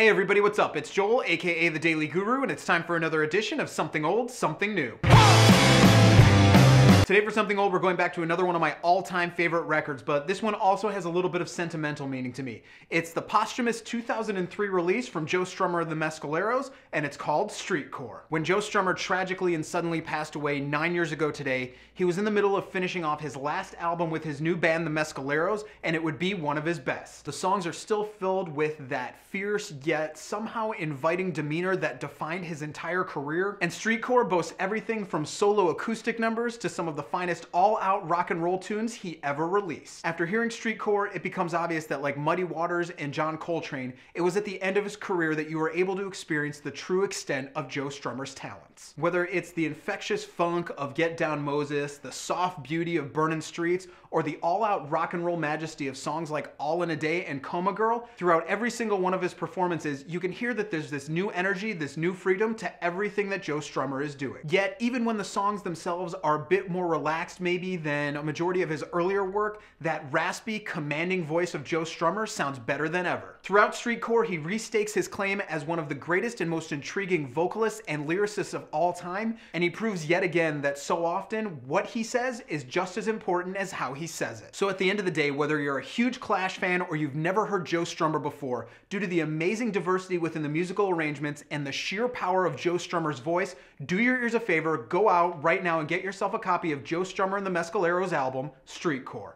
Hey everybody, what's up? It's Joel, aka The Daily Guru, and it's time for another edition of Something Old, Something New. Today for Something Old, we're going back to another one of my all-time favorite records, but this one also has a little bit of sentimental meaning to me. It's the posthumous 2003 release from Joe Strummer The Mescaleros, and it's called Streetcore. When Joe Strummer tragically and suddenly passed away 9 years ago today, he was in the middle of finishing off his last album with his new band, The Mescaleros, and it would be one of his best. The songs are still filled with that fierce yet somehow inviting demeanor that defined his entire career, and Streetcore boasts everything from solo acoustic numbers to some of the finest all-out rock and roll tunes he ever released. After hearing Streetcore, it becomes obvious that like Muddy Waters and John Coltrane, it was at the end of his career that you were able to experience the true extent of Joe Strummer's talents. Whether it's the infectious funk of Get Down Moses, the soft beauty of Burnin' Streets, or the all-out rock and roll majesty of songs like All in a Day and Coma Girl, throughout every single one of his performances, you can hear that there's this new energy, this new freedom to everything that Joe Strummer is doing. Yet, even when the songs themselves are a bit more relaxed maybe than a majority of his earlier work, that raspy, commanding voice of Joe Strummer sounds better than ever. Throughout Streetcore, he restakes his claim as one of the greatest and most intriguing vocalists and lyricists of all time, and he proves yet again that so often, what he says is just as important as how he says it. So at the end of the day, whether you're a huge Clash fan or you've never heard Joe Strummer before, due to the amazing diversity within the musical arrangements and the sheer power of Joe Strummer's voice, do your ears a favor, go out right now and get yourself a copy of Joe Strummer and the Mescaleros album, Streetcore.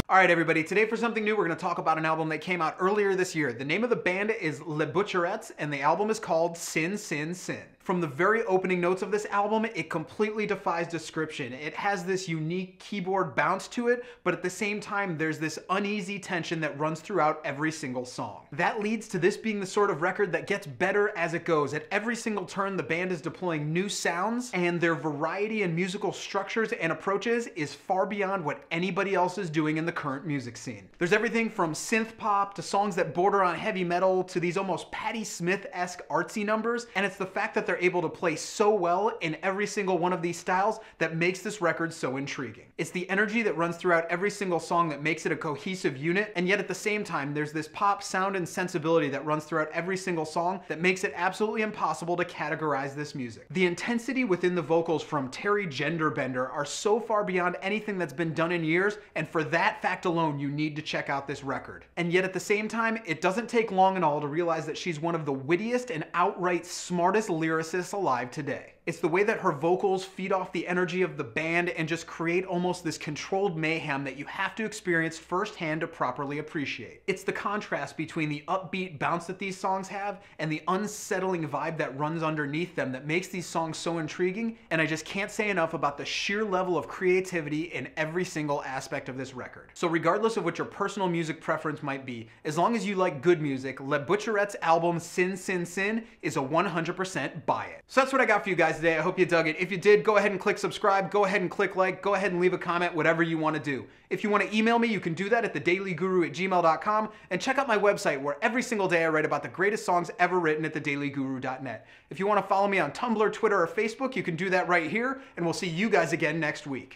Alright everybody, today for something new, we're going to talk about an album that came out earlier this year. The name of the band is Butcherettes, and the album is called Sin, Sin, Sin. From the very opening notes of this album, it completely defies description. It has this unique keyboard bounce to it, but at the same time, there's this uneasy tension that runs throughout every single song. That leads to this being the sort of record that gets better as it goes. At every single turn, the band is deploying new sounds, and their variety in musical structures and approaches is far beyond what anybody else is doing in the current music scene. There's everything from synth pop to songs that border on heavy metal to these almost Patti Smith-esque artsy numbers, and it's the fact that they're able to play so well in every single one of these styles that makes this record so intriguing. It's the energy that runs throughout every single song that makes it a cohesive unit, and yet at the same time there's this pop sound and sensibility that runs throughout every single song that makes it absolutely impossible to categorize this music. The intensity within the vocals from Terry Genderbender are so far beyond anything that's been done in years, and for that fact alone you need to check out this record. And yet at the same time, it doesn't take long at all to realize that she's one of the wittiest and outright smartest lyricists alive today. It's the way that her vocals feed off the energy of the band and just create almost this controlled mayhem that you have to experience firsthand to properly appreciate. It's the contrast between the upbeat bounce that these songs have and the unsettling vibe that runs underneath them that makes these songs so intriguing, and I just can't say enough about the sheer level of creativity in every single aspect of this record. So regardless of what your personal music preference might be, as long as you like good music, Le Butcherettes' album Sin, Sin, Sin is a 100% buy it. So that's what I got for you guys today. I hope you dug it. If you did, go ahead and click subscribe, go ahead and click like, go ahead and leave a comment, whatever you want to do. If you want to email me, you can do that at thedailyguru@gmail.com, and check out my website where every single day I write about the greatest songs ever written at thedailyguru.net. If you want to follow me on Tumblr, Twitter, or Facebook, you can do that right here, and we'll see you guys again next week.